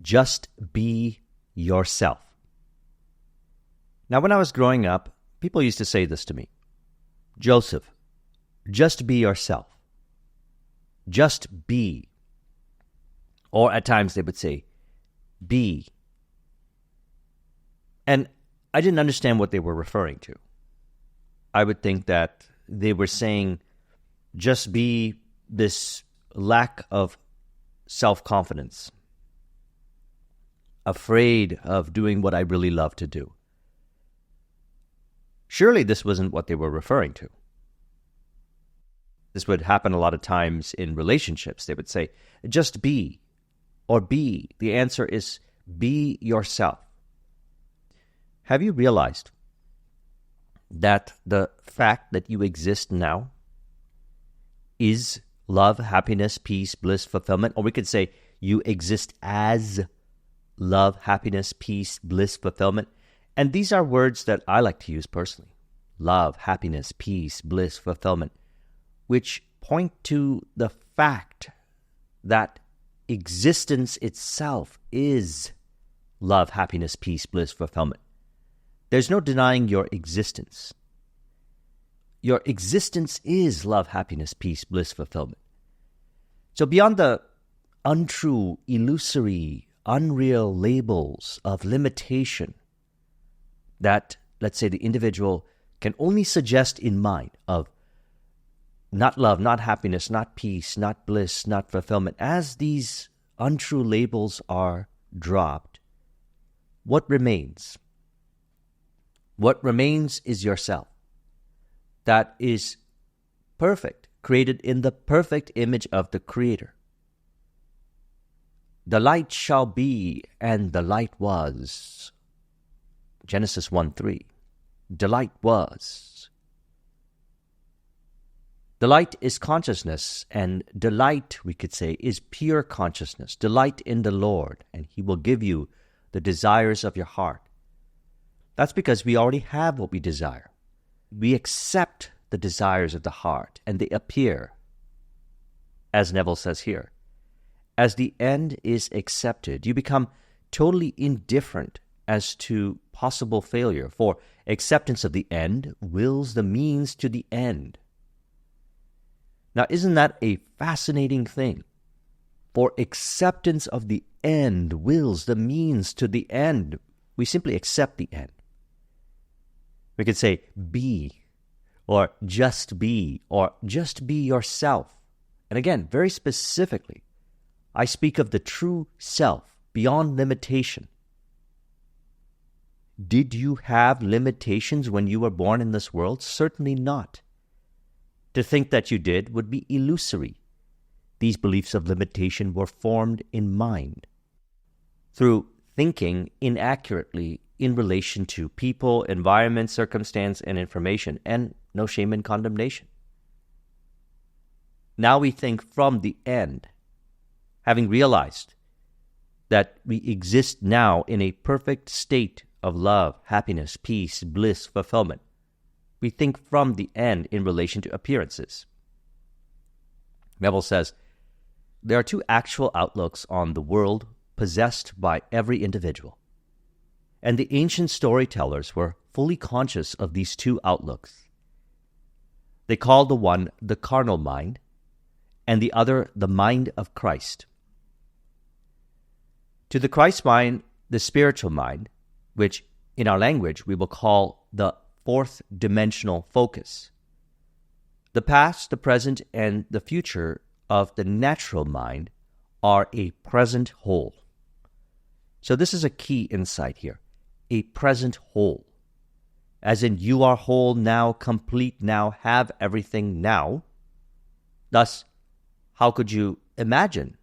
Just be yourself. Now, when I was growing up, people used to say this to me. Joseph, just be yourself. Just be. Or at times they would say, be. And I didn't understand what they were referring to. I would think that they were saying, just be this lack of self-confidence, afraid of doing what I really love to do. Surely this wasn't what they were referring to. This would happen a lot of times in relationships. They would say, just be, or be. The answer is, be yourself. Have you realized that the fact that you exist now is love, happiness, peace, bliss, fulfillment? Or we could say you exist as love, happiness, peace, bliss, fulfillment. And these are words that I like to use personally. Love, happiness, peace, bliss, fulfillment, which point to the fact that existence itself is love, happiness, peace, bliss, fulfillment. There's no denying your existence. Your existence is love, happiness, peace, bliss, fulfillment. So beyond the untrue, illusory, unreal labels of limitation that, let's say, the individual can only suggest in mind of not love, not happiness, not peace, not bliss, not fulfillment, as these untrue labels are dropped, what remains? What remains is yourself. That is perfect, created in the perfect image of the Creator. The light shall be, and the light was. Genesis 1:3. The light was. Delight is consciousness, and delight, we could say, is pure consciousness. Delight in the Lord, and He will give you the desires of your heart. That's because we already have what we desire. We accept the desires of the heart, and they appear, as Neville says here. As the end is accepted, you become totally indifferent as to possible failure, for acceptance of the end wills the means to the end. Now, isn't that a fascinating thing? For acceptance of the end wills the means to the end. We simply accept the end. We could say, be, or just be yourself. And again, very specifically, I speak of the true self, beyond limitation. Did you have limitations when you were born in this world? Certainly not. To think that you did would be illusory. These beliefs of limitation were formed in mind through thinking inaccurately in relation to people, environment, circumstance, and information, and no shame in condemnation. Now we think from the end, having realized that we exist now in a perfect state of love, happiness, peace, bliss, fulfillment. We think from the end in relation to appearances. Neville says, there are two actual outlooks on the world possessed by every individual. And the ancient storytellers were fully conscious of these two outlooks. They called the one the carnal mind, and the other the mind of Christ. To the Christ mind, the spiritual mind, which in our language we will call the fourth dimensional focus. The past, the present, and the future of the natural mind are a present whole. So this is a key insight here. A present whole. As in, you are whole now, complete now, have everything now. Thus, how could you imagine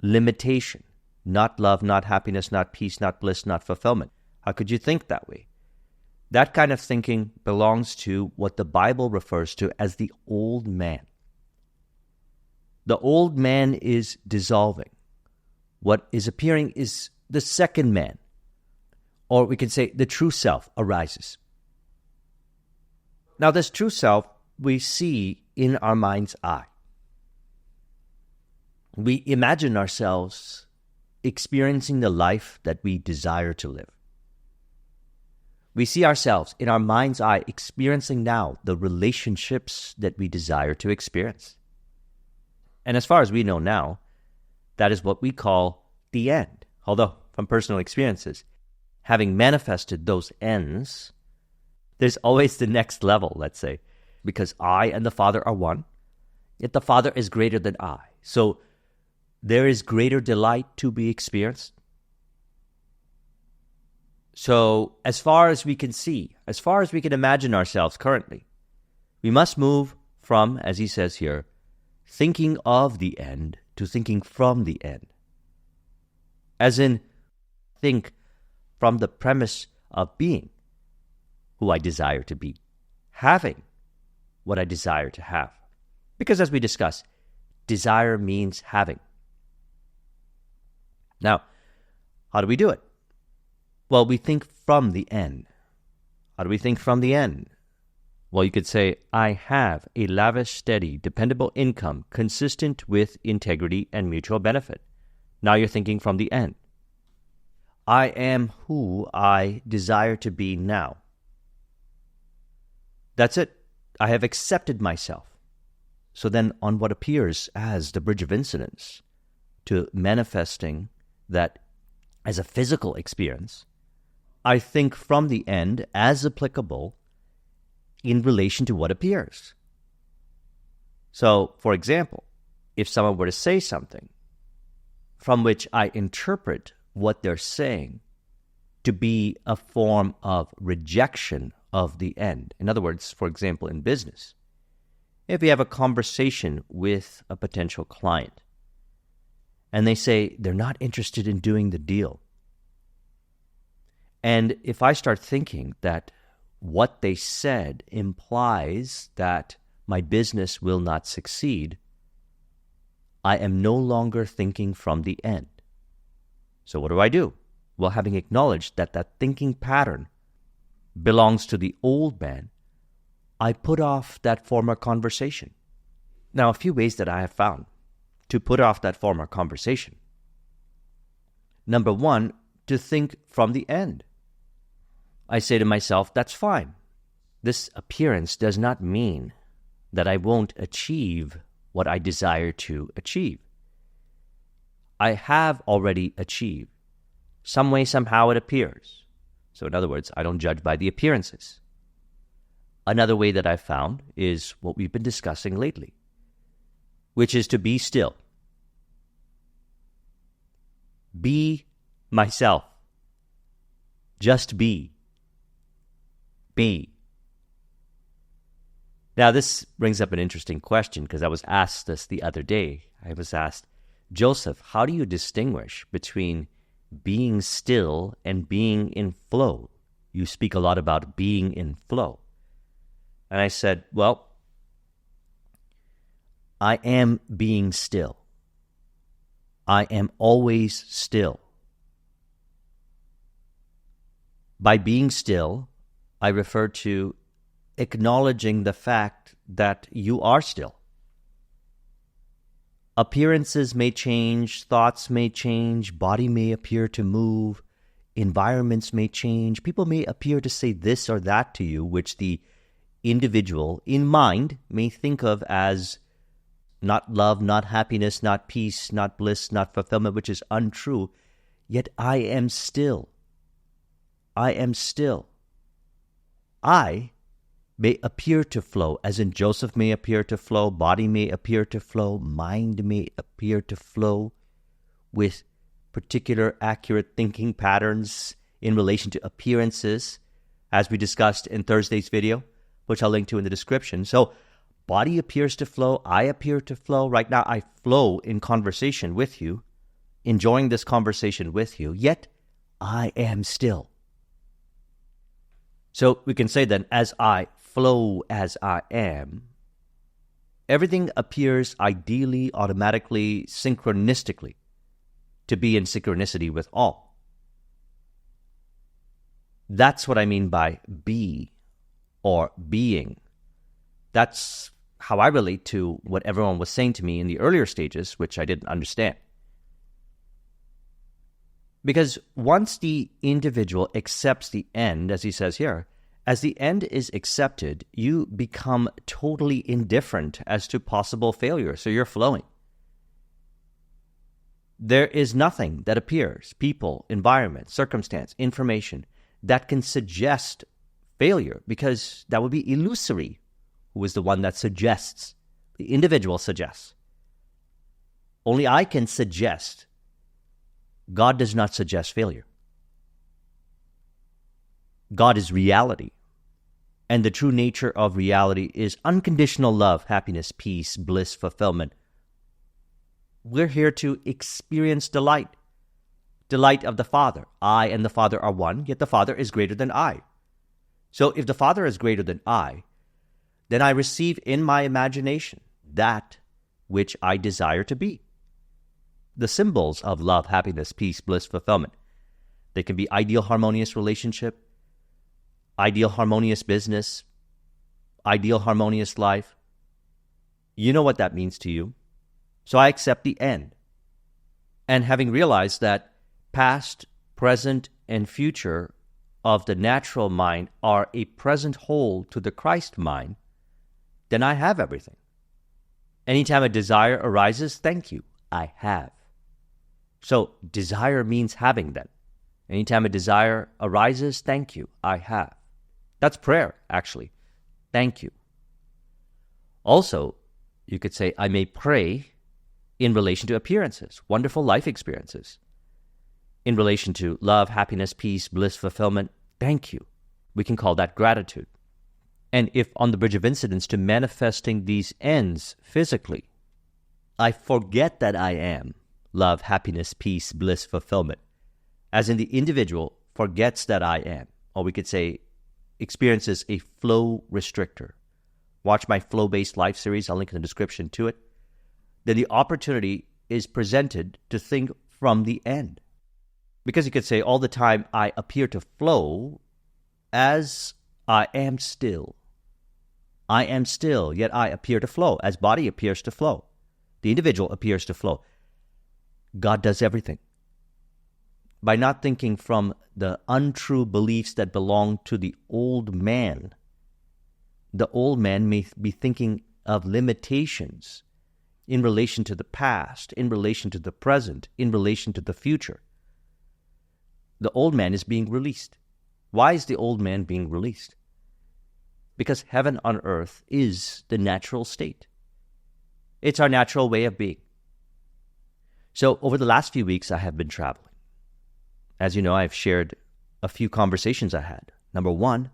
limitation? Not love, not happiness, not peace, not bliss, not fulfillment. How could you think that way? That kind of thinking belongs to what the Bible refers to as the old man. The old man is dissolving. What is appearing is the second man. Or we can say the true self arises. Now, this true self we see in our mind's eye. We imagine ourselves experiencing the life that we desire to live. We see ourselves in our mind's eye experiencing now the relationships that we desire to experience. And as far as we know now, that is what we call the end. Although, from personal experiences, having manifested those ends, there's always the next level, let's say, because I and the Father are one, yet the Father is greater than I. So there is greater delight to be experienced. So as far as we can see, as far as we can imagine ourselves currently, we must move from, as he says here, thinking of the end to thinking from the end. As in, think from the premise of being who I desire to be, having what I desire to have. Because as we discussed, desire means having. Now, how do we do it? Well, we think from the end. How do we think from the end? Well, you could say, I have a lavish, steady, dependable income consistent with integrity and mutual benefit. Now you're thinking from the end. I am who I desire to be now. That's it. I have accepted myself. So then on what appears as the bridge of incidence to manifesting that as a physical experience, I think from the end as applicable in relation to what appears. So, for example, if someone were to say something from which I interpret what they're saying to be a form of rejection of the end. In other words, for example, in business, if you have a conversation with a potential client and they say they're not interested in doing the deal, and if I start thinking that what they said implies that my business will not succeed, I am no longer thinking from the end. So what do? Well, having acknowledged that that thinking pattern belongs to the old man, I put off that former conversation. Now, a few ways that I have found to put off that former conversation. Number one, to think from the end. I say to myself, that's fine. This appearance does not mean that I won't achieve what I desire to achieve. I have already achieved. Some way, somehow it appears. So in other words, I don't judge by the appearances. Another way that I've found is what we've been discussing lately, which is to be still. Be myself. Just be. Be. Now, this brings up an interesting question because I was asked this the other day. I was asked, Joseph, how do you distinguish between being still and being in flow? You speak a lot about being in flow. And I said, well, I am being still. I am always still. By being still, I refer to acknowledging the fact that you are still. Appearances may change, thoughts may change, body may appear to move, environments may change, people may appear to say this or that to you, which the individual in mind may think of as not love, not happiness, not peace, not bliss, not fulfillment, which is untrue. Yet I am still. I am still. I may appear to flow, as in Joseph may appear to flow, body may appear to flow, mind may appear to flow with particular accurate thinking patterns in relation to appearances, as we discussed in Thursday's video, which I'll link to in the description. So body appears to flow, I appear to flow. Right now I flow in conversation with you, enjoying this conversation with you, yet I am still. So we can say then, as I flow as I am, everything appears ideally, automatically, synchronistically to be in synchronicity with all. That's what I mean by be or being. That's how I relate to what everyone was saying to me in the earlier stages, which I didn't understand. Because once the individual accepts the end, as he says here, as the end is accepted, you become totally indifferent as to possible failure. So you're flowing. There is nothing that appears, people, environment, circumstance, information, that can suggest failure, because that would be illusory. Who is the one that suggests? The individual suggests. Only I can suggest. God does not suggest failure. God is reality. And the true nature of reality is unconditional love, happiness, peace, bliss, fulfillment. We're here to experience delight. Delight of the Father. I and the Father are one, yet the Father is greater than I. So if the Father is greater than I, then I receive in my imagination that which I desire to be. The symbols of love, happiness, peace, bliss, fulfillment. They can be ideal harmonious relationship, ideal harmonious business, ideal harmonious life. You know what that means to you. So I accept the end. And having realized that past, present, and future of the natural mind are a present whole to the Christ mind, then I have everything. Anytime a desire arises, thank you, I have. So desire means having then. Anytime a desire arises, thank you, I have. That's prayer, actually. Thank you. Also, you could say, I may pray in relation to appearances, wonderful life experiences. In relation to love, happiness, peace, bliss, fulfillment, thank you. We can call that gratitude. And if on the bridge of incidents to manifesting these ends physically, I forget that I am love, happiness, peace, bliss, fulfillment, as in the individual forgets that I am, or we could say experiences a flow restrictor. Watch my flow-based life series, I'll link in the description to it. Then the opportunity is presented to think from the end. Because you could say all the time, I appear to flow as I am still. I am still, yet I appear to flow, as body appears to flow. The individual appears to flow. God does everything. By not thinking from the untrue beliefs that belong to the old man may be thinking of limitations in relation to the past, in relation to the present, in relation to the future. The old man is being released. Why is the old man being released? Because heaven on earth is the natural state. It's our natural way of being. So over the last few weeks, I have been traveling. As you know, I've shared a few conversations I had. Number one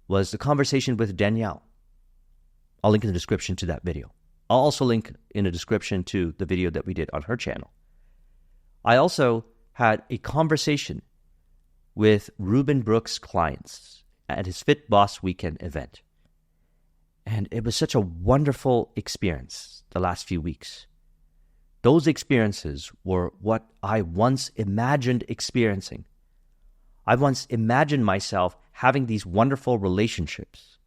was the conversation with Danielle. I'll link in the description to that video. I'll also link in the description to the video that we did on her channel. I also had a conversation with Ruben Brooks' clients at his Fit Boss Weekend event. And it was such a wonderful experience the last few weeks. Those experiences were what I once imagined experiencing. I once imagined myself having these wonderful relationships.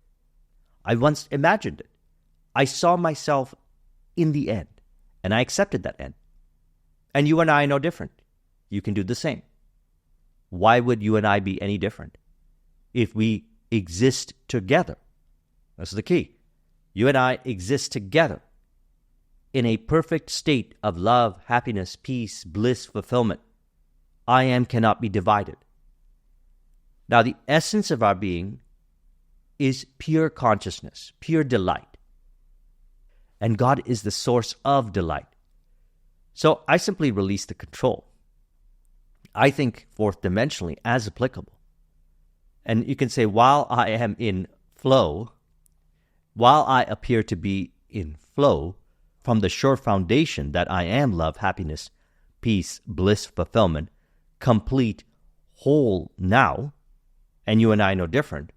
I once imagined it. I saw myself in the end, and I accepted that end. And you and I are no different. You can do the same. Why would you and I be any different? If we exist together. That's the key. You and I exist together in a perfect state of love, happiness, peace, bliss, fulfillment. I am cannot be divided. Now, the essence of our being is pure consciousness, pure delight. And God is the source of delight. So I simply release the control. I think fourth dimensionally as applicable. And you can say, while I am in flow, while I appear to be in flow, from the sure foundation that I am love, happiness, peace, bliss, fulfillment, complete, whole now, and you and I no different,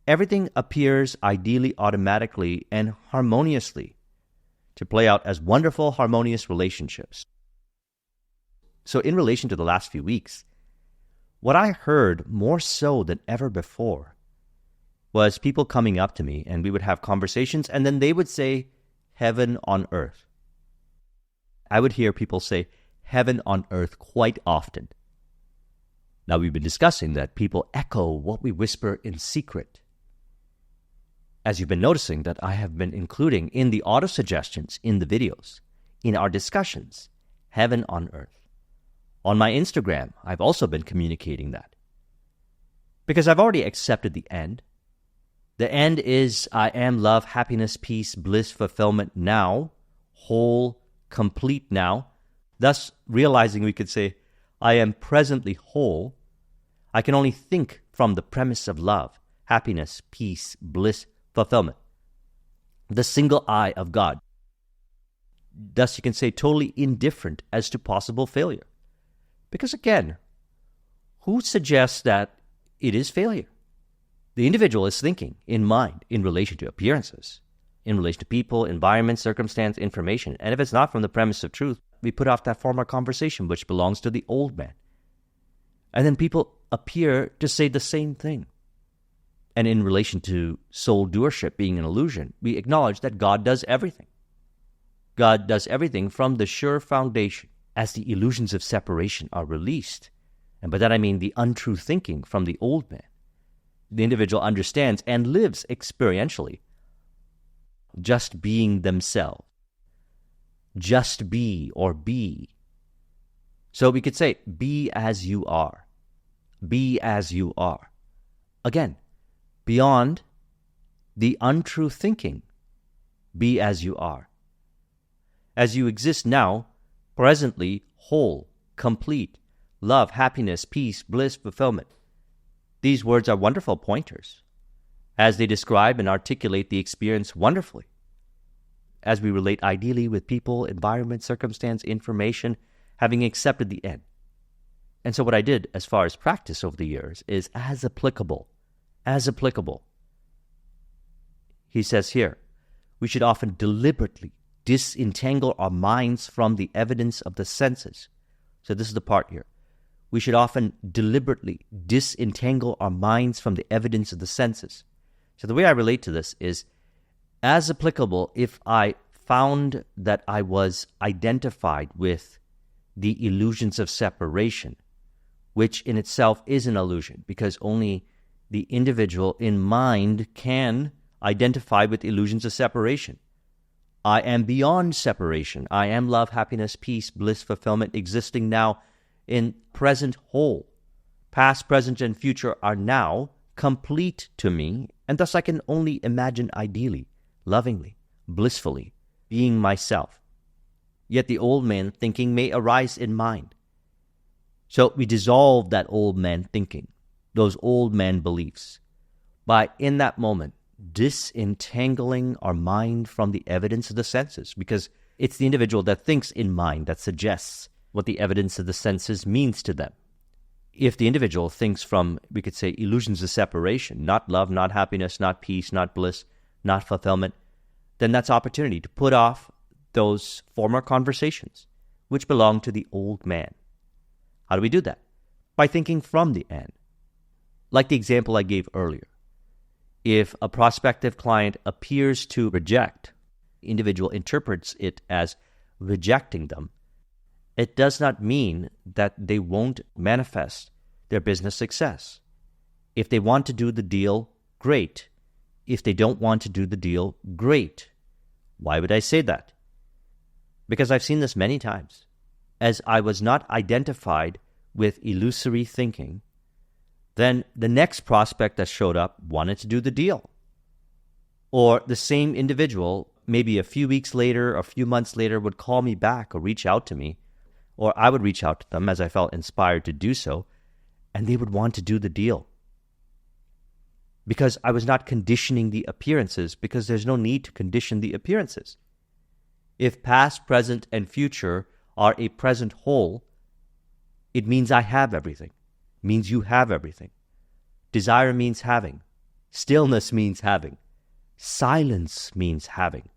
everything appears ideally, automatically, and harmoniously to play out as wonderful, harmonious relationships. So in relation to the last few weeks, what I heard more so than ever before was people coming up to me, and we would have conversations, and then they would say, heaven on earth. I would hear people say heaven on earth quite often. Now, we've been discussing that people echo what we whisper in secret. As you've been noticing that I have been including in the auto-suggestions in the videos, in our discussions, heaven on earth. On my Instagram, I've also been communicating that. Because I've already accepted the end. The end is I am love, happiness, peace, bliss, fulfillment now, whole, complete now. Thus, realizing we could say, I am presently whole. I can only think from the premise of love, happiness, peace, bliss, fulfillment. The single eye of God. Thus, you can say totally indifferent as to possible failure. Because again, who suggests that it is failure? The individual is thinking in mind in relation to appearances, in relation to people, environment, circumstance, information. And if it's not from the premise of truth, we put off that former conversation which belongs to the old man. And then people appear to say the same thing. And in relation to soul doership being an illusion, we acknowledge that God does everything. God does everything from the sure foundation as the illusions of separation are released. And by that I mean the untrue thinking from the old man. The individual understands and lives experientially, just being themselves. Just be or be. So we could say, be as you are. Be as you are. Again, beyond the untrue thinking, be as you are. As you exist now, presently, whole, complete, love, happiness, peace, bliss, fulfillment. These words are wonderful pointers, as they describe and articulate the experience wonderfully, as we relate ideally with people, environment, circumstance, information, having accepted the end. And so what I did as far as practice over the years is as applicable. He says here, we should often deliberately disentangle our minds from the evidence of the senses. So this is the part here. We should often deliberately disentangle our minds from the evidence of the senses. So the way I relate to this is as applicable if I found that I was identified with the illusions of separation, which in itself is an illusion, because only the individual in mind can identify with illusions of separation. I am beyond separation. I am love, happiness, peace, bliss, fulfillment, existing now in present whole. Past, present, and future are now complete to me, and thus I can only imagine ideally, lovingly, blissfully, being myself. Yet the old man thinking may arise in mind. So we dissolve that old man thinking, those old man beliefs, by in that moment disentangling our mind from the evidence of the senses, because it's the individual that thinks in mind that suggests what the evidence of the senses means to them. If the individual thinks from, we could say, illusions of separation, not love, not happiness, not peace, not bliss, not fulfillment, then that's opportunity to put off those former conversations which belong to the old man. How do we do that? By thinking from the end. Like the example I gave earlier. If a prospective client appears to reject, the individual interprets it as rejecting them, it does not mean that they won't manifest their business success. If they want to do the deal, great. If they don't want to do the deal, great. Why would I say that? Because I've seen this many times. As I was not identified with illusory thinking, then the next prospect that showed up wanted to do the deal. Or the same individual, maybe a few weeks later, a few months later, would call me back or reach out to me, or I would reach out to them as I felt inspired to do so, and they would want to do the deal. Because I was not conditioning the appearances, because there's no need to condition the appearances. If past, present, and future are a present whole, it means I have everything. It means you have everything. Desire means having. Stillness means having. Silence means having.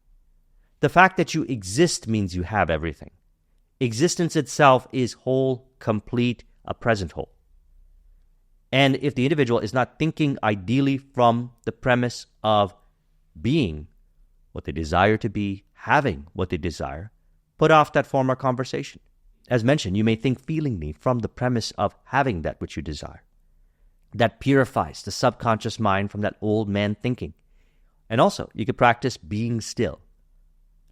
The fact that you exist means you have everything. Existence itself is whole, complete, a present whole. And if the individual is not thinking ideally from the premise of being what they desire to be, having what they desire, put off that former conversation. As mentioned, you may think feelingly from the premise of having that which you desire. That purifies the subconscious mind from that old man thinking. And also, you could practice being still.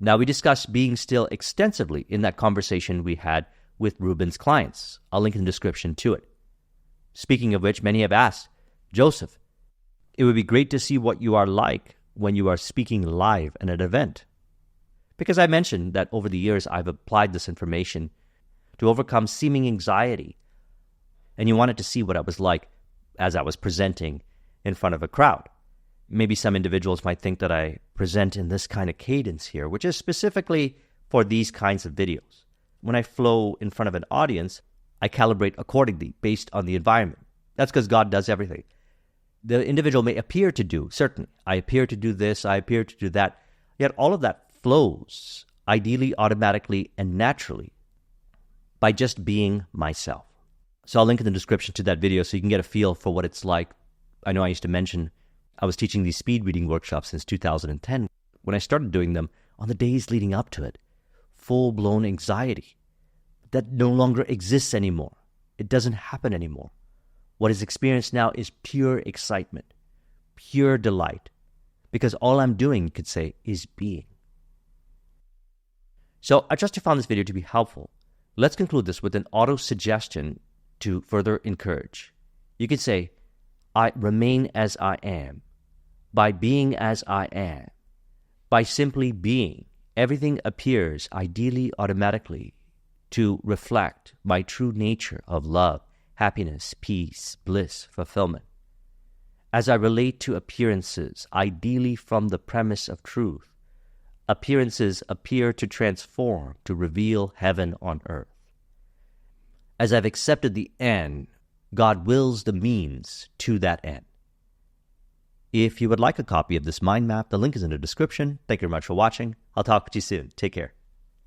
Now, we discussed being still extensively in that conversation we had with Ruben's clients. I'll link in the description to it. Speaking of which, many have asked, Joseph, it would be great to see what you are like when you are speaking live at an event. Because I mentioned that over the years, I've applied this information to overcome seeming anxiety. And you wanted to see what I was like as I was presenting in front of a crowd. Maybe some individuals might think that I present in this kind of cadence here, which is specifically for these kinds of videos. When I flow in front of an audience, I calibrate accordingly based on the environment. That's because God does everything. The individual may appear to do, certainly, I appear to do this, I appear to do that, yet all of that flows ideally, automatically, and naturally by just being myself. So I'll link in the description to that video so you can get a feel for what it's like. I know I used to mention I was teaching these speed reading workshops since 2010. When I started doing them, on the days leading up to it, full-blown anxiety. That no longer exists anymore. It doesn't happen anymore. What is experienced now is pure excitement, pure delight, because all I'm doing, you could say, is being. So I trust you found this video to be helpful. Let's conclude this with an auto-suggestion to further encourage. You could say, I remain as I am. By being as I am, by simply being, everything appears ideally automatically to reflect my true nature of love, happiness, peace, bliss, fulfillment. As I relate to appearances, ideally from the premise of truth, appearances appear to transform, to reveal heaven on earth. As I've accepted the end, God wills the means to that end. If you would like a copy of this mind map, the link is in the description. Thank you very much for watching. I'll talk to you soon. Take care.